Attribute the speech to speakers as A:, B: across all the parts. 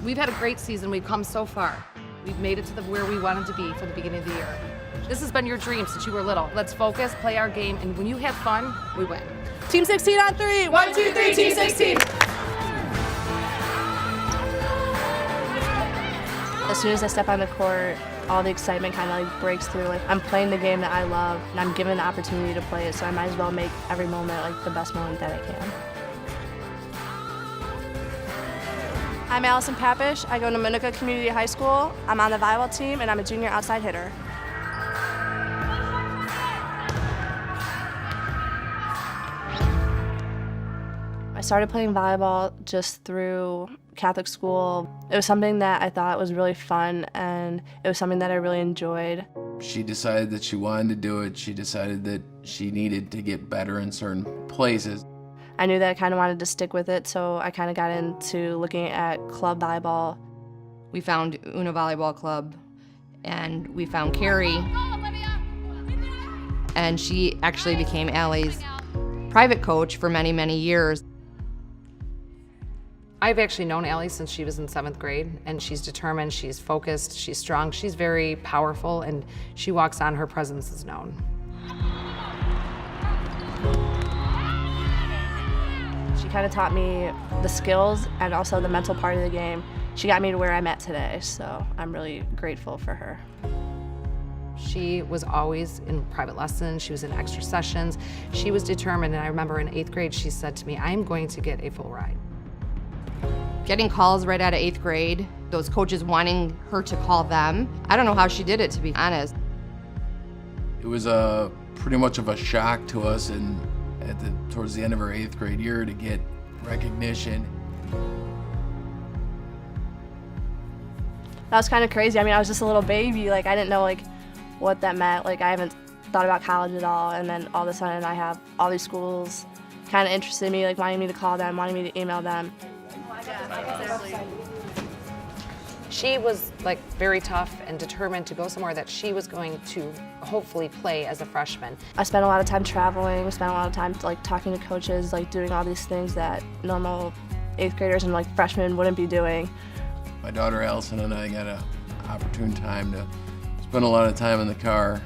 A: We've had a great season. We've come so far. We've made it to where we wanted to be for the beginning of the year. This has been your dream since you were little. Let's focus, play our game, and when you have fun, we win.
B: Team 16 on 3. 1, 2, 3, Team 16. As soon as I step on the court, all the excitement kind of like breaks through. Like, I'm playing the game that I love, and I'm given the opportunity to play it, so I might as well make every moment like the best moment that I can. I'm Allison Papish. I go to Manuka Community High School. I'm on the volleyball team, and I'm a junior outside hitter. I started playing volleyball just through Catholic school. It was something that I thought was really fun, and it was something that I really enjoyed.
C: She decided that she wanted to do it. She decided that she needed to get better in certain places.
B: I knew that I kind of wanted to stick with it, so I kind of got into looking at club volleyball.
A: We found Una Volleyball Club, and we found Carrie, and she actually became Allie's private coach for many, many years. I've actually known Allie since she was in 7th grade, and she's determined, she's focused, she's strong, she's very powerful, and she walks on, her presence is known.
B: She kind of taught me the skills and also the mental part of the game. She got me to where I'm at today, so I'm really grateful for her.
A: She was always in private lessons, she was in extra sessions. She was determined, and I remember in 8th grade she said to me, I'm going to get a full ride. Getting calls right out of 8th grade, those coaches wanting her to call them. I don't know how she did it, to be honest.
C: It was pretty much of a shock to us, and towards the end of our 8th grade year, to get recognition.
B: That was kind of crazy. I mean, I was just a little baby. Like, I didn't know like what that meant. Like, I haven't thought about college at all, and then all of a sudden I have all these schools kind of interested in me, like wanting me to call them, wanting me to email them.
A: She was like very tough and determined to go somewhere that she was going to hopefully play as a freshman.
B: I spent a lot of time traveling, spent a lot of time like talking to coaches, like doing all these things that normal 8th graders and like freshmen wouldn't be doing.
C: My daughter Allison and I got an opportune time to spend a lot of time in the car.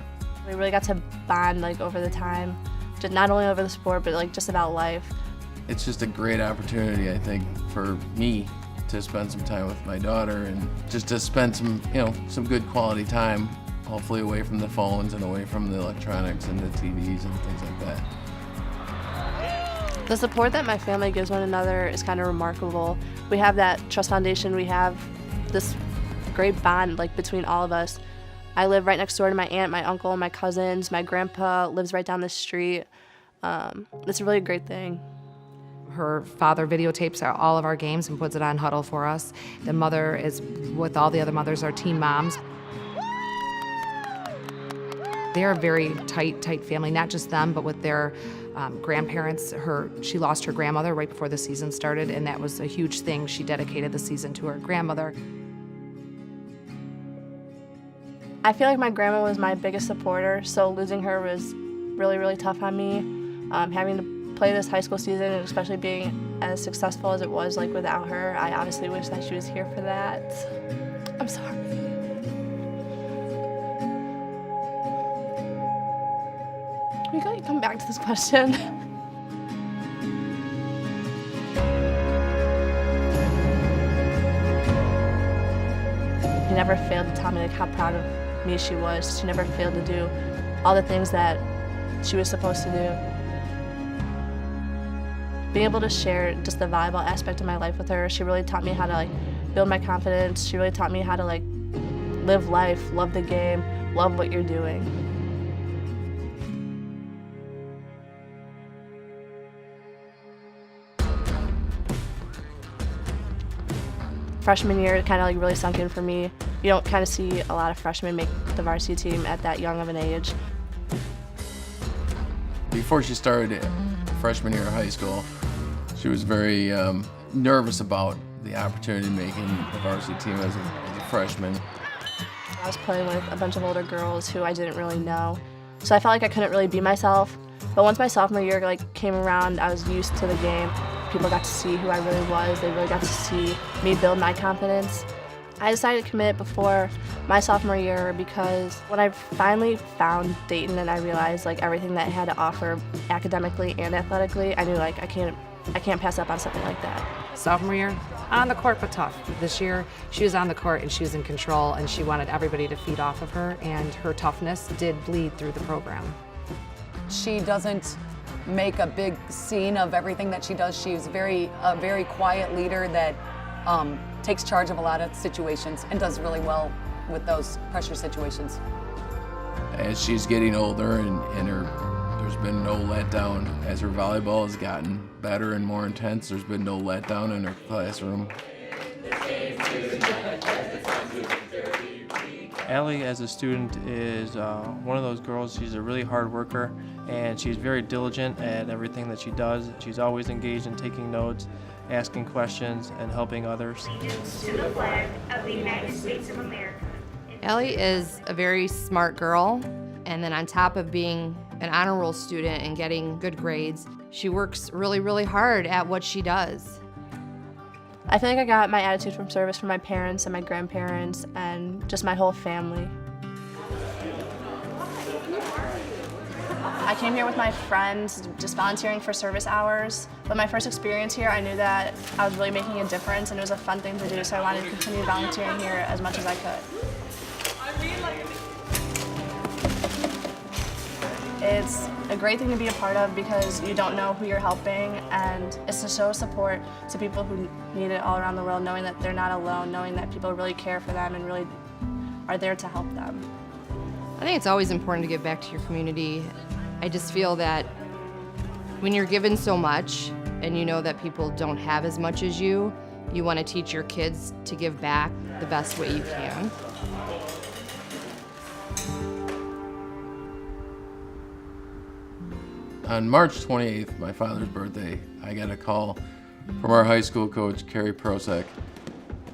B: We really got to bond like over the time, just not only over the sport, but like just about life.
C: It's just a great opportunity, I think, for me to spend some time with my daughter and just to spend some, some good quality time, hopefully away from the phones and away from the electronics and the TVs and things like that.
B: The support that my family gives one another is kind of remarkable. We have that trust foundation. We have this great bond like between all of us. I live right next door to my aunt, my uncle, my cousins. My grandpa lives right down the street. It's a really great thing.
A: Her father videotapes all of our games and puts it on Huddle for us. The mother is, with all the other mothers, our team moms. They're a very tight family, not just them, but with their grandparents. She lost her grandmother right before the season started, and that was a huge thing. She dedicated the season to her grandmother.
B: I feel like my grandma was my biggest supporter, so losing her was really, really tough on me. Having to play this high school season, and especially being as successful as it was like without her, I honestly wish that she was here for that. I'm sorry. We gotta come back to this question. She never failed to tell me like how proud of me she was. She never failed to do all the things that she was supposed to do. Being able to share just the volleyball aspect of my life with her, she really taught me how to like build my confidence. She really taught me how to like live life, love the game, love what you're doing. Freshman year, it kind of like really sunk in for me. You don't kind of see a lot of freshmen make the varsity team at that young of an age.
C: Before she started freshman year of high school, she was very nervous about the opportunity of making the varsity team as a freshman.
B: I was playing with a bunch of older girls who I didn't really know, so I felt like I couldn't really be myself. But once my sophomore year came around, I was used to the game. people got to see who I really was. They really got to see me build my confidence. I decided to commit before my sophomore year because when I finally found Dayton and I realized like everything that it had to offer academically and athletically, I knew like I can't pass up on something like that.
A: Sophomore year, on the court but tough. This year, she was on the court and she was in control and she wanted everybody to feed off of her, and her toughness did bleed through the program.
D: She doesn't make a big scene of everything that she does. She's a very quiet leader that takes charge of a lot of situations and does really well with those pressure situations.
C: As she's getting older and there's been no letdown. As her volleyball has gotten better and more intense, there's been no letdown in her classroom.
E: Allie, as a student, is one of those girls. She's a really hard worker, and she's very diligent at everything that she does. She's always engaged in taking notes, asking questions, and helping others.
F: To the flag of the United States of America.
G: Allie is a very smart girl, and then on top of being an honor roll student and getting good grades, she works really, really hard at what she does.
B: I feel like I got my attitude from service from my parents and my grandparents and just my whole family. I came here with my friends, just volunteering for service hours. But my first experience here, I knew that I was really making a difference and it was a fun thing to do, so I wanted to continue volunteering here as much as I could. It's a great thing to be a part of because you don't know who you're helping, and it's to show support to people who need it all around the world, knowing that they're not alone, knowing that people really care for them and really are there to help them.
G: I think it's always important to give back to your community. I just feel that when you're given so much and you know that people don't have as much as you want to teach your kids to give back the best way you can.
C: On March 28th, my father's birthday, I got a call from our high school coach, Carrie Prosek.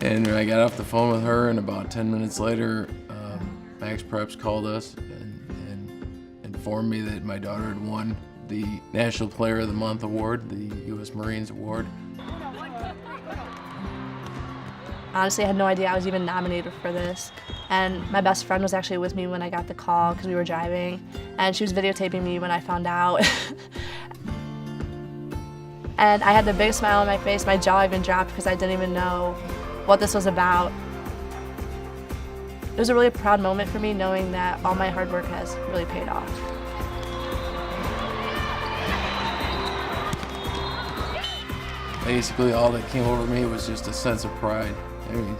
C: And I got off the phone with her, and about 10 minutes later, Max Preps called us and informed me that my daughter had won the National Player of the Month award, the U.S. Marines award.
B: Honestly, I had no idea I was even nominated for this. And my best friend was actually with me when I got the call because we were driving, and she was videotaping me when I found out. And I had the biggest smile on my face. My jaw even dropped because I didn't even know what this was about. It was a really proud moment for me, knowing that all my hard work has really paid off.
C: Basically, all that came over me was just a sense of pride. I mean,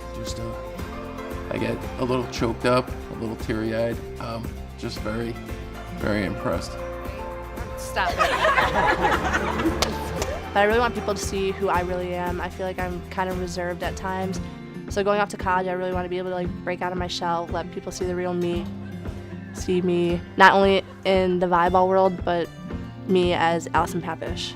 C: I get a little choked up, a little teary-eyed, just very, very impressed.
A: Stop it.
B: But I really want people to see who I really am. I feel like I'm kind of reserved at times. So going off to college, I really want to be able to break out of my shell, let people see the real me, see me not only in the volleyball world, but me as Allison Papish.